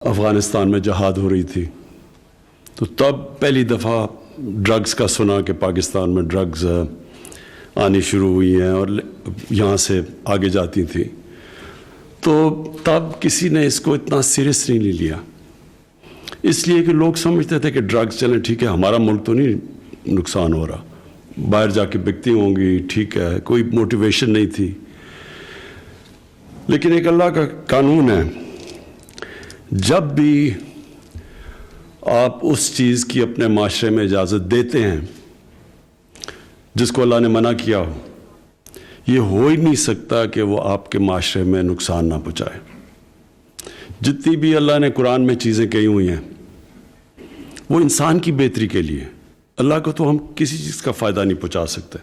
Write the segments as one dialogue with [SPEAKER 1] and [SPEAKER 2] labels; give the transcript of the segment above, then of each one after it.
[SPEAKER 1] افغانستان میں جہاد ہو رہی تھی تو تب پہلی دفعہ ڈرگز کا سنا کہ پاکستان میں ڈرگز آنی شروع ہوئی ہیں اور یہاں سے آگے جاتی تھیں، تو تب کسی نے اس کو اتنا سیریس نہیں لیا، اس لیے کہ لوگ سمجھتے تھے کہ ڈرگز چلیں ٹھیک ہے، ہمارا ملک تو نہیں نقصان ہو رہا، باہر جا کے بکتی ہوں گی، ٹھیک ہے، کوئی موٹیویشن نہیں تھی۔ لیکن ایک اللہ کا قانون ہے، جب بھی آپ اس چیز کی اپنے معاشرے میں اجازت دیتے ہیں جس کو اللہ نے منع کیا ہو، یہ ہو ہی نہیں سکتا کہ وہ آپ کے معاشرے میں نقصان نہ پہنچائے۔ جتنی بھی اللہ نے قرآن میں چیزیں کہی ہوئی ہیں وہ انسان کی بہتری کے لیے، اللہ کو تو ہم کسی چیز کا فائدہ نہیں پہنچا سکتے،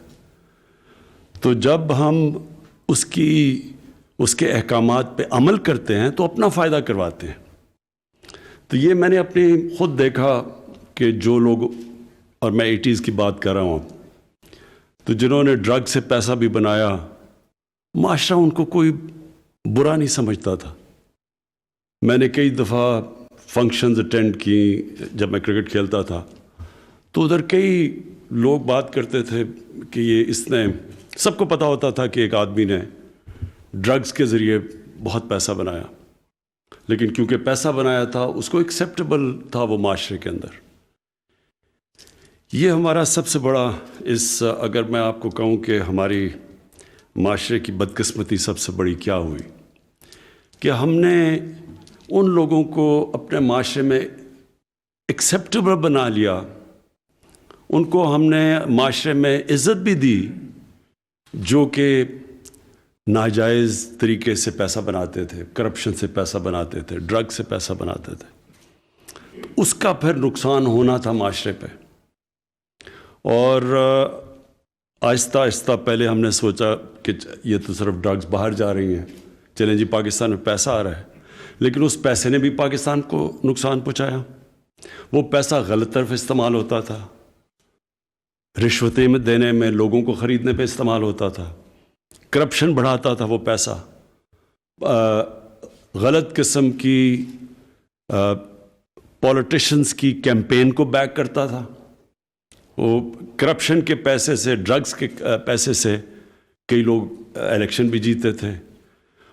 [SPEAKER 1] تو جب ہم اس کے احکامات پہ عمل کرتے ہیں تو اپنا فائدہ کرواتے ہیں۔ تو یہ میں نے اپنے خود دیکھا کہ جو لوگ، اور میں 80s کی بات کر رہا ہوں، تو جنہوں نے ڈرگ سے پیسہ بھی بنایا، معاشرہ ان کو کوئی برا نہیں سمجھتا تھا۔ میں نے کئی دفعہ فنکشنز اٹینڈ کی جب میں کرکٹ کھیلتا تھا، تو ادھر کئی لوگ بات کرتے تھے کہ اس نے، سب کو پتہ ہوتا تھا کہ ایک آدمی نے ڈرگز کے ذریعے بہت پیسہ بنایا، لیکن کیونکہ پیسہ بنایا تھا اس کو ایکسیپٹیبل تھا وہ معاشرے کے اندر۔ یہ ہمارا سب سے بڑا، اگر میں آپ کو کہوں کہ ہماری معاشرے کی بدقسمتی سب سے بڑی کیا ہوئی، کہ ہم نے ان لوگوں کو اپنے معاشرے میں ایکسیپٹیبل بنا لیا، ان کو ہم نے معاشرے میں عزت بھی دی جو کہ ناجائز طریقے سے پیسہ بناتے تھے، کرپشن سے پیسہ بناتے تھے، ڈرگ سے پیسہ بناتے تھے، اس کا پھر نقصان ہونا تھا معاشرے پہ۔ اور آہستہ آہستہ پہلے ہم نے سوچا کہ یہ تو صرف ڈرگز باہر جا رہی ہیں، چلیں جی پاکستان میں پیسہ آ رہا ہے، لیکن اس پیسے نے بھی پاکستان کو نقصان پہنچایا۔ وہ پیسہ غلط طرف استعمال ہوتا تھا، رشوتیں میں دینے میں، لوگوں کو خریدنے پہ استعمال ہوتا تھا، کرپشن بڑھاتا تھا وہ پیسہ، غلط قسم کی پولیٹیشنز کی کیمپین کو بیک کرتا تھا۔ وہ کرپشن کے پیسے سے، ڈرگز کے پیسے سے کئی لوگ الیکشن بھی جیتے تھے،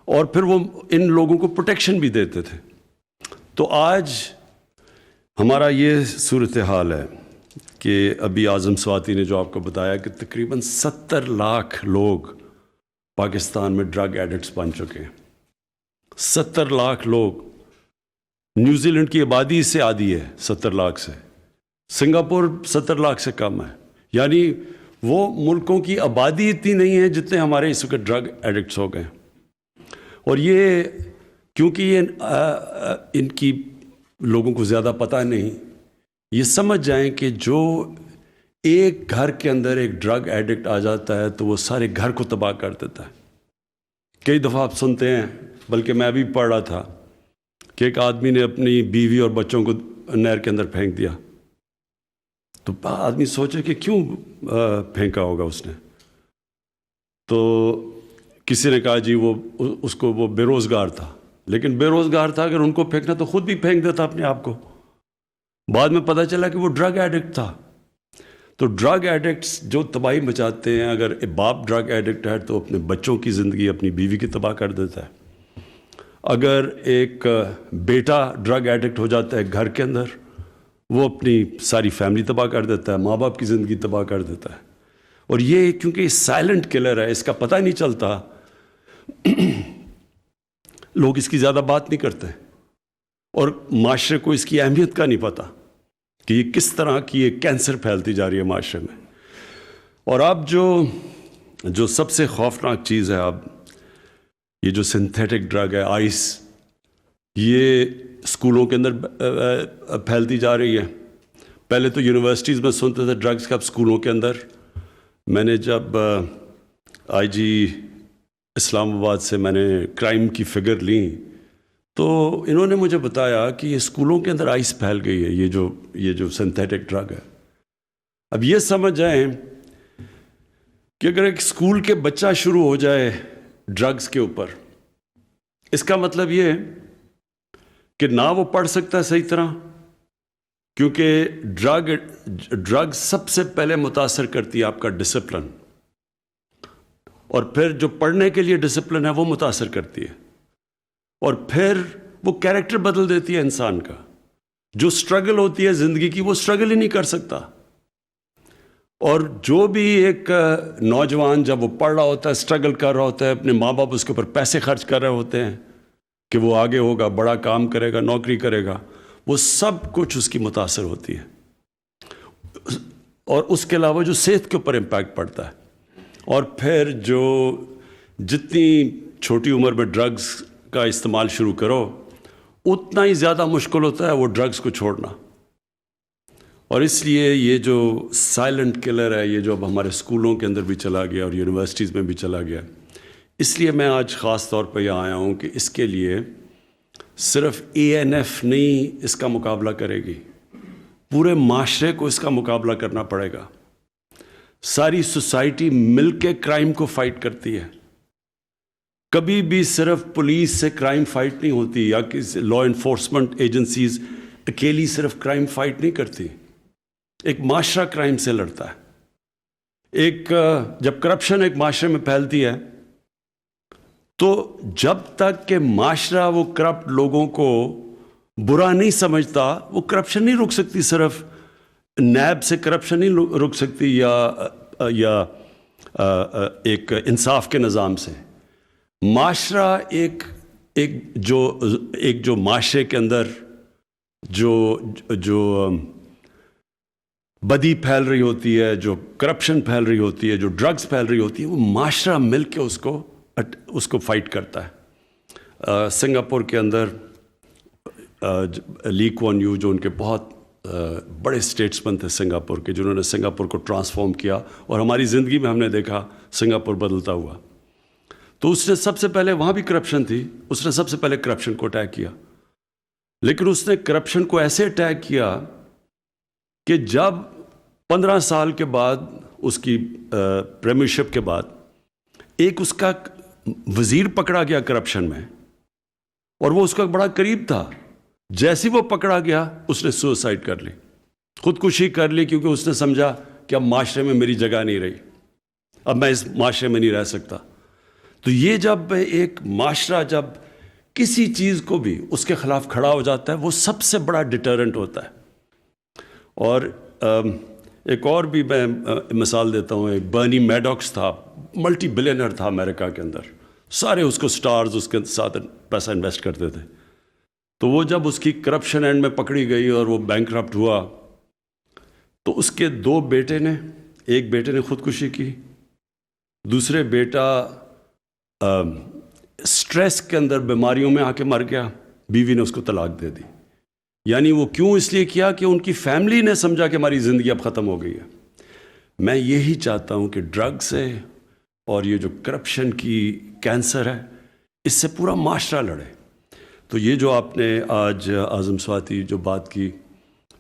[SPEAKER 1] اور پھر وہ ان لوگوں کو پروٹیکشن بھی دیتے تھے۔ تو آج ہمارا یہ صورتحال ہے کہ ابھی اعظم سواتی نے جو آپ کو بتایا کہ تقریباً 70 لاکھ لوگ پاکستان میں ڈرگ ایڈکٹس بن چکے ہیں۔ 70 لاکھ لوگ، نیوزی لینڈ کی آبادی سے آدھی ہے 70 لاکھ سے، سنگاپور 70 لاکھ سے کم ہے، یعنی وہ ملکوں کی آبادی اتنی نہیں ہے جتنے ہمارے اس وقت ڈرگ ایڈکٹس ہو گئے۔ اور یہ کیونکہ یہ ان کی لوگوں کو زیادہ پتہ نہیں، یہ سمجھ جائیں کہ جو ایک گھر کے اندر ایک ڈرگ ایڈکٹ آ جاتا ہے تو وہ سارے گھر کو تباہ کر دیتا ہے۔ کئی دفعہ آپ سنتے ہیں، بلکہ میں ابھی پڑھ رہا تھا کہ ایک آدمی نے اپنی بیوی اور بچوں کو نہر کے اندر پھینک دیا، تو آدمی سوچے کہ کیوں پھینکا ہوگا اس نے، تو کسی نے کہا جی وہ اس کو وہ بے روزگار تھا، لیکن بے روزگار تھا اگر ان کو پھینکنا تو خود بھی پھینک دیتا اپنے آپ کو۔ بعد میں پتہ چلا کہ وہ ڈرگ ایڈکٹ تھا۔ تو ڈرگ ایڈکٹس جو تباہی مچاتے ہیں، اگر باپ ڈرگ ایڈکٹ ہے تو اپنے بچوں کی زندگی، اپنی بیوی کی تباہ کر دیتا ہے۔ اگر ایک بیٹا ڈرگ ایڈکٹ ہو جاتا ہے گھر کے اندر، وہ اپنی ساری فیملی تباہ کر دیتا ہے، ماں باپ کی زندگی تباہ کر دیتا ہے۔ اور یہ کیونکہ سائلنٹ کلر ہے، اس کا پتہ نہیں چلتا، لوگ اس کی زیادہ بات نہیں کرتے، اور معاشرے کو اس کی اہمیت کا نہیں پتہ کہ یہ کس طرح کی ایک کینسر پھیلتی جا رہی ہے معاشرے میں۔ اور اب جو سب سے خوفناک چیز ہے، اب یہ جو سنتھیٹک ڈرگ ہے، آئس، یہ اسکولوں کے اندر پھیلتی جا رہی ہے۔ پہلے تو یونیورسٹیز میں سنتے تھے ڈرگز کا، اب اسکولوں کے اندر۔ میں نے جب آئی جی اسلام آباد سے میں نے کرائم کی فگر لی تو انہوں نے مجھے بتایا کہ یہ اسکولوں کے اندر آئس پھیل گئی ہے، یہ جو سنتھیٹک ڈرگ ہے۔ اب یہ سمجھ جائیں کہ اگر ایک اسکول کے بچہ شروع ہو جائے ڈرگز کے اوپر، اس کا مطلب یہ کہ نہ وہ پڑھ سکتا ہے صحیح طرح، کیونکہ ڈرگ سب سے پہلے متاثر کرتی ہے آپ کا ڈسپلن، اور پھر جو پڑھنے کے لیے ڈسپلن ہے وہ متاثر کرتی ہے، اور پھر وہ کیریکٹر بدل دیتی ہے انسان کا. جو سٹرگل ہوتی ہے زندگی کی وہ سٹرگل ہی نہیں کر سکتا. اور جو بھی ایک نوجوان جب وہ پڑھ رہا ہوتا ہے، سٹرگل کر رہا ہوتا ہے، اپنے ماں باپ اس کے اوپر پیسے خرچ کر رہے ہوتے ہیں کہ وہ آگے ہوگا، بڑا کام کرے گا، نوکری کرے گا، وہ سب کچھ اس کی متاثر ہوتی ہے. اور اس کے علاوہ جو صحت کے اوپر امپیکٹ پڑتا ہے. اور پھر جو جتنی چھوٹی عمر میں ڈرگز کا استعمال شروع کرو اتنا ہی زیادہ مشکل ہوتا ہے وہ ڈرگز کو چھوڑنا. اور اس لیے یہ جو سائلنٹ کلر ہے، یہ جو اب ہمارے اسکولوں کے اندر بھی چلا گیا اور یونیورسٹیز میں بھی چلا گیا، اس لیے میں آج خاص طور پہ یہاں آیا ہوں کہ اس کے لیے صرف ANF نہیں اس کا مقابلہ کرے گی، پورے معاشرے کو اس کا مقابلہ کرنا پڑے گا. ساری سوسائٹی مل کے کرائم کو فائٹ کرتی ہے. کبھی بھی صرف پولیس سے کرائم فائٹ نہیں ہوتی، یا کسی لا انفورسمنٹ ایجنسیز اکیلی صرف کرائم فائٹ نہیں کرتی. ایک معاشرہ کرائم سے لڑتا ہے. جب کرپشن ایک معاشرے میں پھیلتی ہے تو جب تک کہ معاشرہ وہ کرپٹ لوگوں کو برا نہیں سمجھتا وہ کرپشن نہیں رک سکتی. صرف نیب سے کرپشن نہیں رک سکتی یا ایک انصاف کے نظام سے. معاشرہ ایک جو معاشرے کے اندر جو بدی پھیل رہی ہوتی ہے، جو کرپشن پھیل رہی ہوتی ہے، جو ڈرگز پھیل رہی ہوتی ہے، وہ معاشرہ مل کے اس کو فائٹ کرتا ہے. سنگاپور کے اندر لی کوان یو، جو ان کے بہت بڑے اسٹیٹسمین تھے سنگاپور کے، جنہوں نے سنگاپور کو ٹرانسفارم کیا، اور ہماری زندگی میں ہم نے دیکھا سنگاپور بدلتا ہوا. تو اس نے سب سے پہلے، وہاں بھی کرپشن تھی، اس نے سب سے پہلے کرپشن کو اٹیک کیا. لیکن اس نے کرپشن کو ایسے اٹیک کیا کہ جب 15 سال کے بعد اس کی پریمیئرشپ کے بعد ایک اس کا وزیر پکڑا گیا کرپشن میں، اور وہ اس کا بڑا قریب تھا، جیسے وہ پکڑا گیا اس نے سوسائڈ کر لی، خودکشی کر لی، کیونکہ اس نے سمجھا کہ اب معاشرے میں میری جگہ نہیں رہی، اب میں اس معاشرے میں نہیں رہ سکتا. تو یہ جب ایک معاشرہ جب کسی چیز کو بھی اس کے خلاف کھڑا ہو جاتا ہے وہ سب سے بڑا ڈیٹرنٹ ہوتا ہے. اور ایک اور بھی میں مثال دیتا ہوں. ایک برنی میڈوکس تھا، ملٹی بلینئر تھا امریکہ کے اندر، سارے اس کو سٹارز اس کے ساتھ پیسہ انویسٹ کرتے تھے. تو وہ جب اس کی کرپشن اینڈ میں پکڑی گئی اور وہ بینکرپٹ ہوا تو اس کے 2 بیٹے نے، ایک بیٹے نے خودکشی کی، دوسرے بیٹا سٹریس کے اندر بیماریوں میں آ کے مر گیا، بیوی نے اس کو طلاق دے دی. یعنی وہ کیوں؟ اس لیے کیا کہ ان کی فیملی نے سمجھا کہ ہماری زندگی اب ختم ہو گئی ہے. میں یہی چاہتا ہوں کہ ڈرگ سے اور یہ جو کرپشن کی کینسر ہے اس سے پورا معاشرہ لڑے. تو یہ جو آپ نے آج اعظم سواتی جو بات کی،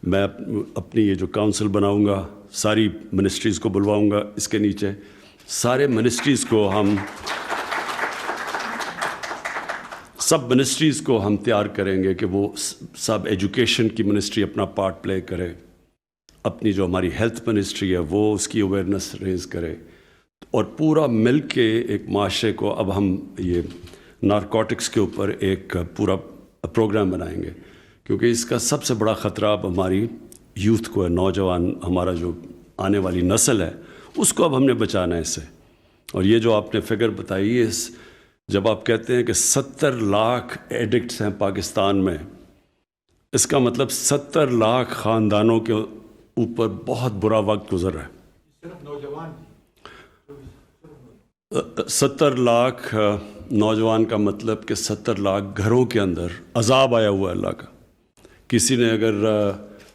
[SPEAKER 1] میں اپنی یہ جو کاؤنسل بناؤں گا، ساری منسٹریز کو بلواؤں گا، اس کے نیچے سارے منسٹریز کو سب منسٹریز کو ہم تیار کریں گے کہ وہ سب ایجوکیشن کی منسٹری اپنا پارٹ پلے کرے، اپنی جو ہماری ہیلتھ منسٹری ہے وہ اس کی اویئرنیس ریز کرے، اور پورا مل کے ایک معاشرے کو اب ہم یہ نارکوٹکس کے اوپر ایک پورا پروگرام بنائیں گے. کیونکہ اس کا سب سے بڑا خطرہ اب ہماری یوتھ کو ہے، نوجوان، ہمارا جو آنے والی نسل ہے اس کو اب ہم نے بچانا ہے اس سے. اور یہ جو آپ نے فگر بتائی ہے، جب آپ کہتے ہیں کہ 70 لاکھ ایڈکٹس ہیں پاکستان میں، اس کا مطلب 70 لاکھ خاندانوں کے اوپر بہت برا وقت گزر رہا ہے. 70 لاکھ نوجوان کا مطلب کہ 70 لاکھ گھروں کے اندر عذاب آیا ہوا ہے اللہ کا. کسی نے اگر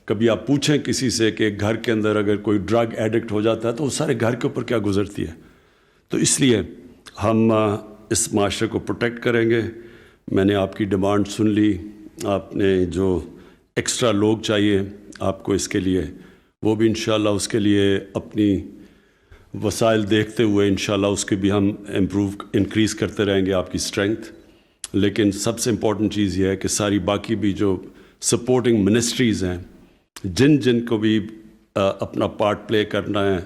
[SPEAKER 1] کبھی آپ پوچھیں کسی سے کہ گھر کے اندر اگر کوئی ڈرگ ایڈکٹ ہو جاتا ہے تو وہ سارے گھر کے اوپر کیا گزرتی ہے. تو اس لیے ہم اس معاشرے کو پروٹیکٹ کریں گے. میں نے آپ کی ڈیمانڈ سن لی، آپ نے جو ایکسٹرا لوگ چاہیے آپ کو اس کے لیے، وہ بھی انشاءاللہ اس کے لیے اپنی وسائل دیکھتے ہوئے انشاءاللہ اس کے بھی ہم انکریز کرتے رہیں گے آپ کی اسٹرینگتھ. لیکن سب سے امپورٹنٹ چیز یہ ہے کہ ساری باقی بھی جو سپورٹنگ منسٹریز ہیں جن کو بھی اپنا پارٹ پلے کرنا ہے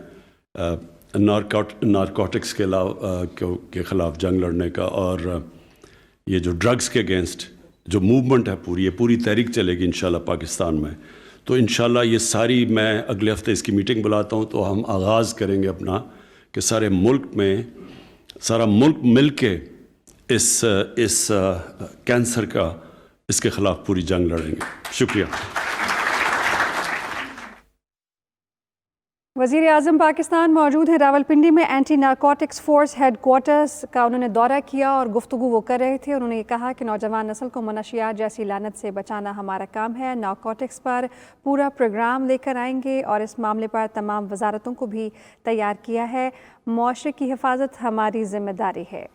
[SPEAKER 1] نارکوٹکس کے خلاف جنگ لڑنے کا، اور یہ جو ڈرگس کے اگینسٹ جو موومنٹ ہے یہ پوری تحریک چلے گی انشاءاللہ پاکستان میں. تو انشاءاللہ یہ ساری، میں اگلے ہفتے اس کی میٹنگ بلاتا ہوں تو ہم آغاز کریں گے اپنا کہ سارے ملک میں سارا ملک مل کے اس کینسر کا، اس کے خلاف پوری جنگ لڑیں گے. شکریہ.
[SPEAKER 2] وزیر اعظم پاکستان موجود ہیں راولپنڈی میں. Anti narcotics force headquarters کا انہوں نے دورہ کیا اور گفتگو وہ کر رہے تھے. انہوں نے یہ کہا کہ نوجوان نسل کو منشیات جیسی لعنت سے بچانا ہمارا کام ہے. نارکوٹکس پر پورا پروگرام لے کر آئیں گے اور اس معاملے پر تمام وزارتوں کو بھی تیار کیا ہے. معاشرے کی حفاظت ہماری ذمہ داری ہے.